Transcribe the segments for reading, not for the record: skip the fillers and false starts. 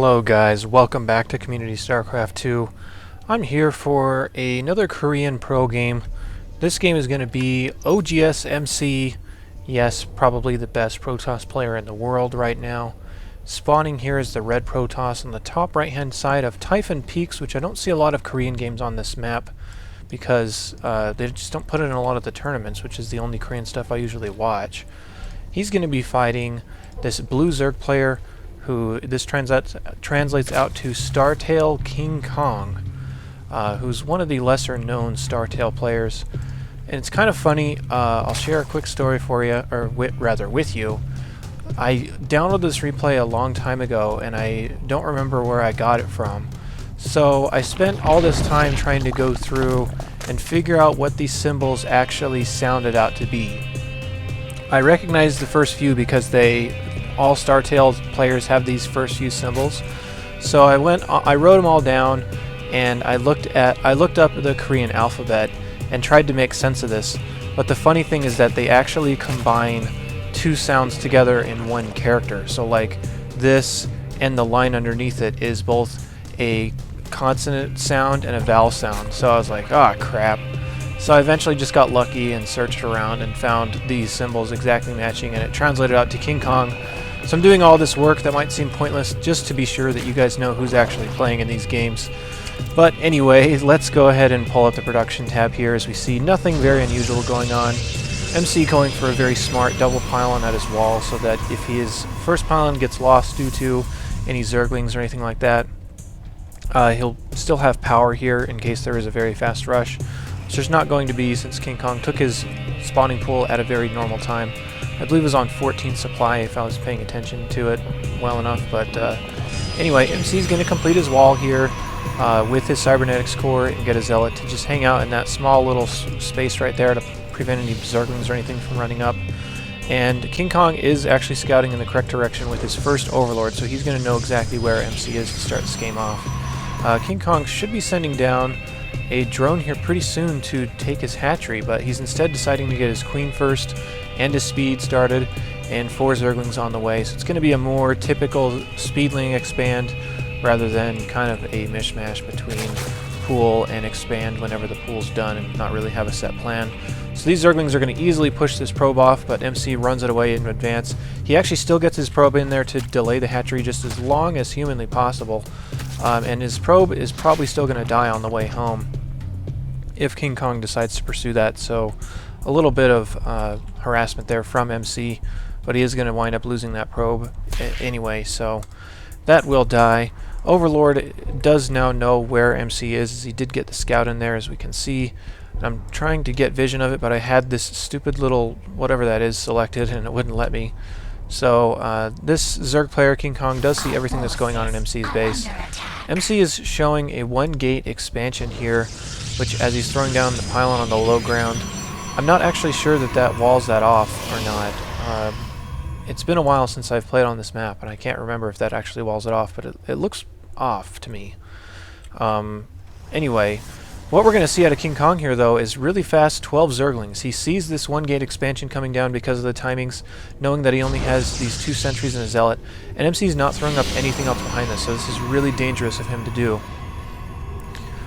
Hello guys, welcome back to Community StarCraft 2. I'm here for another Korean pro game. This game is going to be oGsMC. Yes, probably the best Protoss player in the world right now. Spawning here is the red Protoss on the top right hand side of Typhon Peaks, which I don't see a lot of Korean games on this map because they just don't put it in a lot of the tournaments, which is the only Korean stuff I usually watch. He's going to be fighting this blue Zerg player who this translates out to StarTale'KingKong, who's one of the lesser known StarTale players. And it's kind of funny. I'll share a quick story for you, or rather with you. I downloaded this replay a long time ago and I don't remember where I got it from. So I spent all this time trying to go through and figure out what these symbols actually sounded out to be. I recognized the first few because all StarTale players have these first few symbols. So I wrote them all down, and I looked up the Korean alphabet and tried to make sense of this. But the funny thing is that they actually combine two sounds together in one character. So like this and the line underneath it is both a consonant sound and a vowel sound. So I was like, ah, crap. So I eventually just got lucky and searched around and found these symbols exactly matching, and it translated out to King Kong. So I'm doing all this work that might seem pointless just to be sure that you guys know who's actually playing in these games. But anyway, let's go ahead and pull up the production tab here as we see nothing very unusual going on. MC going for a very smart double pylon at his wall so that if his first pylon gets lost due to any Zerglings or anything like that, he'll still have power here in case there is a very fast rush. Which there's not going to be, since King Kong took his spawning pool at a very normal time. I believe it was on 14 supply if I was paying attention to it well enough. But anyway, MC's going to complete his wall here with his cybernetics core and get a zealot to just hang out in that small little space right there to prevent any Zerglings or anything from running up. And King Kong is actually scouting in the correct direction with his first Overlord, so he's going to know exactly where MC is to start this game off. King Kong should be sending down a drone here pretty soon to take his hatchery, but he's instead deciding to get his queen first and his speed started, and 4 Zerglings on the way. So it's going to be a more typical speedling expand rather than kind of a mishmash between pool and expand whenever the pool's done and not really have a set plan. So these Zerglings are going to easily push this probe off, but MC runs it away in advance. He actually still gets his probe in there to delay the hatchery just as long as humanly possible. And his probe is probably still going to die on the way home if King Kong decides to pursue that. So a little bit of harassment there from MC, but he is going to wind up losing that probe anyway, so that will die. Overlord does now know where MC is, as he did get the scout in there, as we can see. And I'm trying to get vision of it, but I had this stupid little whatever that is selected and it wouldn't let me. So this Zerg player, King Kong, does see everything that's going on in MC's base. MC is showing a 1-gate expansion here, which as he's throwing down the pylon on the low ground, I'm not actually sure that that walls that off or not. It's been a while since I've played on this map, and I can't remember if that actually walls it off, but it looks off to me. Anyway, what we're going to see out of King Kong here, though, is really fast 12 Zerglings. He sees this 1-gate expansion coming down because of the timings, knowing that he only has these 2 sentries and a zealot, and MC's not throwing up anything else behind this, so this is really dangerous of him to do.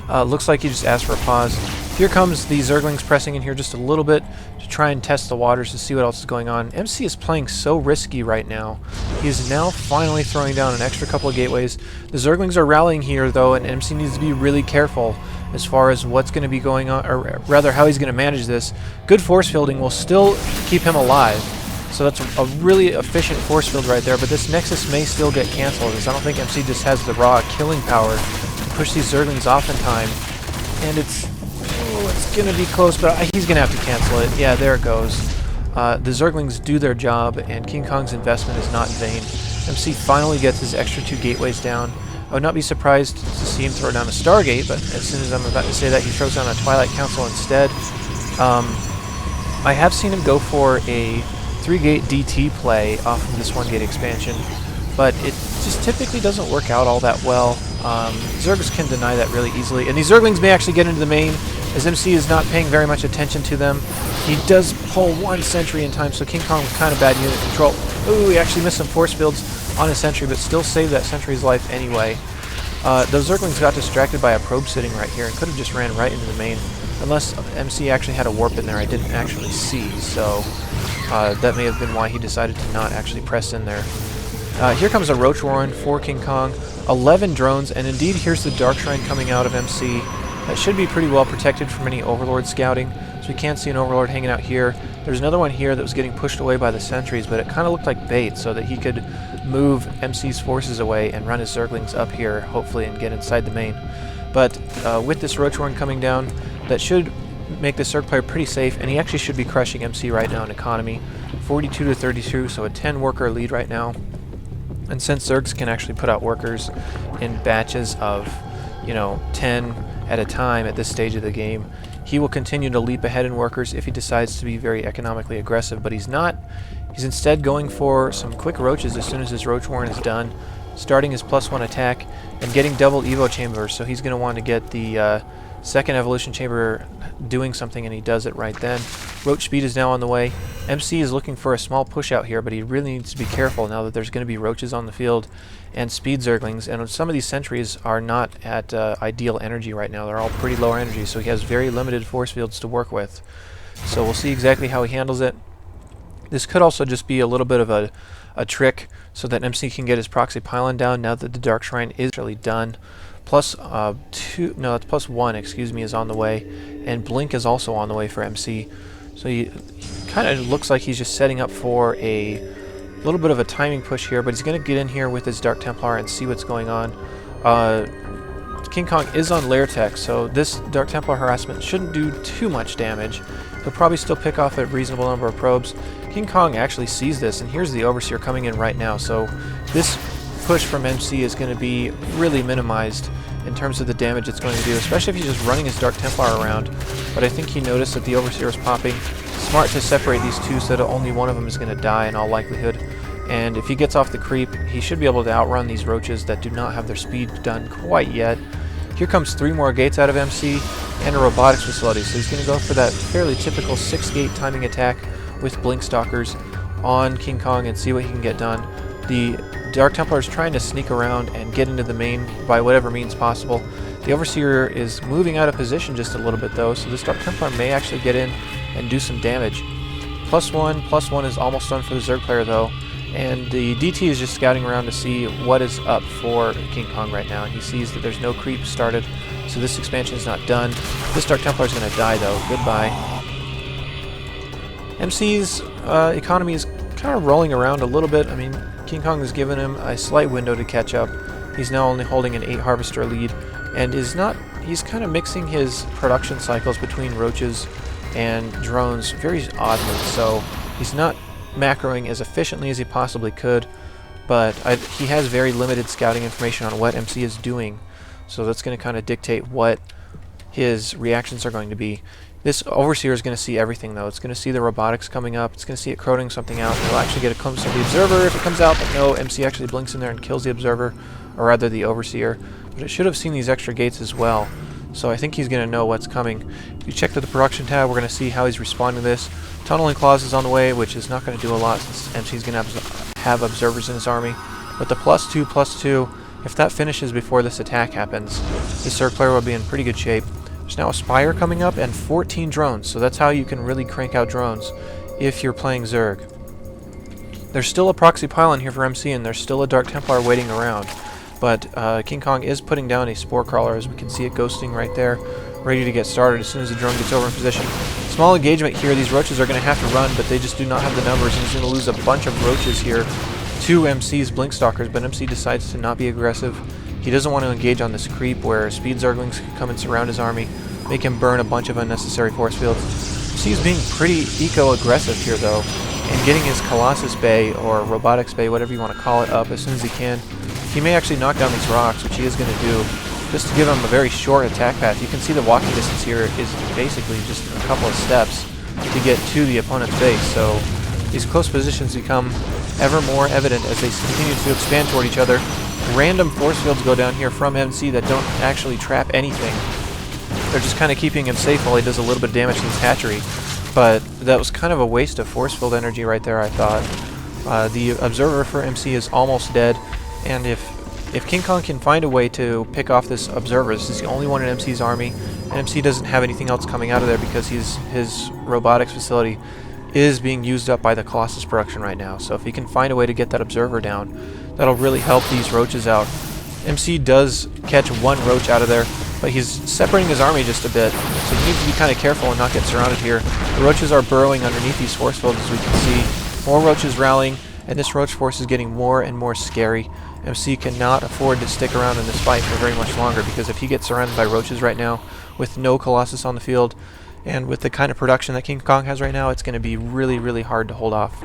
Looks like he just asked for a pause. Here comes the Zerglings pressing in here just a little bit to try and test the waters to see what else is going on. MC is playing so risky right now. He is now finally throwing down an extra couple of gateways. The Zerglings are rallying here, though, and MC needs to be really careful as far as what's going to be going on, or rather how he's going to manage this. Good force fielding will still keep him alive, so that's a really efficient force field right there, but this Nexus may still get cancelled, as I don't think MC just has the raw killing power to push these Zerglings off in time. And it's going to be close, but he's going to have to cancel it. Yeah, there it goes. The Zerglings do their job, and King Kong's investment is not in vain. MC finally gets his extra 2 gateways down. I would not be surprised to see him throw down a Stargate, but as soon as I'm about to say that, he throws down a Twilight Council instead. I have seen him go for a 3-gate DT play off of this 1-gate expansion, but it just typically doesn't work out all that well. Zergs can deny that really easily, and these Zerglings may actually get into the main, as MC is not paying very much attention to them. He does pull 1 sentry in time, so King Kong was kind of bad unit control. Ooh, he actually missed some force fields. on a sentry, but still save that sentry's life anyway. Those Zerglings got distracted by a probe sitting right here and could have just ran right into the main, unless MC actually had a warp in there I didn't actually see, so that may have been why he decided to not actually press in there. Here comes a Roach Warren for King Kong, 11 drones, and indeed here's the Dark Shrine coming out of MC. That should be pretty well protected from any Overlord scouting, so we can't see an Overlord hanging out here. There's another one here that was getting pushed away by the sentries, but it kind of looked like bait, so that he could move MC's forces away and run his Zerglings up here, hopefully, and get inside the main. But with this Roach Warren coming down, that should make the Zerg player pretty safe, and he actually should be crushing MC right now in economy. 42 to 32, so a 10 worker lead right now. And since Zergs can actually put out workers in batches of, 10 at a time at this stage of the game, he will continue to leap ahead in workers if he decides to be very economically aggressive, but he's not. He's instead going for some quick roaches as soon as his Roach Warren is done, starting his +1 attack, and getting double Evo chambers, so he's going to want to get the second evolution chamber doing something, and he does it right then. Roach speed is now on the way. MC is looking for a small push out here, but he really needs to be careful now that there's going to be roaches on the field and speed Zerglings, and some of these sentries are not at ideal energy right now. They're all pretty low energy, so he has very limited force fields to work with. So we'll see exactly how he handles it. This could also just be a little bit of a trick so that MC can get his proxy pylon down now that the Dark Shrine is actually done. +1, excuse me, is on the way, and Blink is also on the way for MC. So he kind of looks like he's just setting up for a little bit of a timing push here, but he's going to get in here with his Dark Templar and see what's going on. King Kong is on Lair Tech, so this Dark Templar harassment shouldn't do too much damage. He'll probably still pick off a reasonable number of probes. King Kong actually sees this, and here's the Overseer coming in right now, so this push from MC is going to be really minimized in terms of the damage it's going to do, especially if he's just running his Dark Templar around. But I think he noticed that the Overseer is popping. Smart to separate these two so that only one of them is going to die in all likelihood. And if he gets off the creep, he should be able to outrun these roaches that do not have their speed done quite yet. Here comes 3 more gates out of MC and a robotics facility, so he's going to go for that fairly typical 6-gate timing attack with Blink Stalkers on King Kong and see what he can get done. The Dark Templar is trying to sneak around and get into the main by whatever means possible. The Overseer is moving out of position just a little bit though, so this Dark Templar may actually get in and do some damage. +1 is almost done for the Zerg player though, and the DT is just scouting around to see what is up for King Kong right now. He sees that there's no creep started, so this expansion is not done. This Dark Templar is going to die though. Goodbye. MC's economy is kind of rolling around a little bit. I mean, King Kong has given him a slight window to catch up. He's now only holding an 8 harvester lead, and he's kind of mixing his production cycles between roaches and drones very oddly, so he's not macroing as efficiently as he possibly could, but he has very limited scouting information on what MC is doing, so that's going to kind of dictate what his reactions are going to be. This Overseer is going to see everything though. It's going to see the robotics coming up, it's going to see it crowing something out, it'll actually get a glimpse of the Observer if it comes out, but no, MC actually blinks in there and kills the Observer, or rather the Overseer, but it should have seen these extra gates as well. So I think he's going to know what's coming. If you check to the production tab, we're going to see how he's responding to this. Tunneling Claws is on the way, which is not going to do a lot since MC's going to have observers in his army. But the +2/+2, if that finishes before this attack happens, this Zerg player will be in pretty good shape. There's now a Spire coming up and 14 drones, so that's how you can really crank out drones if you're playing Zerg. There's still a proxy pylon here for MC, and there's still a Dark Templar waiting around. But King Kong is putting down a Spore Crawler, as we can see it ghosting right there, ready to get started as soon as the drone gets over in position. Small engagement here. These roaches are going to have to run, but they just do not have the numbers, and he's going to lose a bunch of roaches here to MC's Blink Stalkers, but MC decides to not be aggressive. He doesn't want to engage on this creep where speed Zerglings can come and surround his army, make him burn a bunch of unnecessary force fields. MC's being pretty eco-aggressive here though, and getting his Colossus Bay, or Robotics Bay, whatever you want to call it, up as soon as he can. He may actually knock down these rocks, which he is going to do, just to give him a very short attack path. You can see the walking distance here is basically just a couple of steps to get to the opponent's base, so these close positions become ever more evident as they continue to expand toward each other. Random force fields go down here from MC that don't actually trap anything. They're just kind of keeping him safe while he does a little bit of damage to his hatchery, but that was kind of a waste of force field energy right there, I thought. The observer for MC is almost dead, and if King Kong can find a way to pick off this observer, this is the only one in MC's army, and MC doesn't have anything else coming out of there because his robotics facility is being used up by the Colossus production right now. So if he can find a way to get that observer down, that'll really help these roaches out. MC does catch one roach out of there, but he's separating his army just a bit, so he needs to be kind of careful and not get surrounded here. The roaches are burrowing underneath these force fields, as we can see. More roaches rallying, and this roach force is getting more and more scary. MC cannot afford to stick around in this fight for very much longer, because if he gets surrounded by roaches right now, with no Colossus on the field, and with the kind of production that King Kong has right now, it's going to be really, really hard to hold off.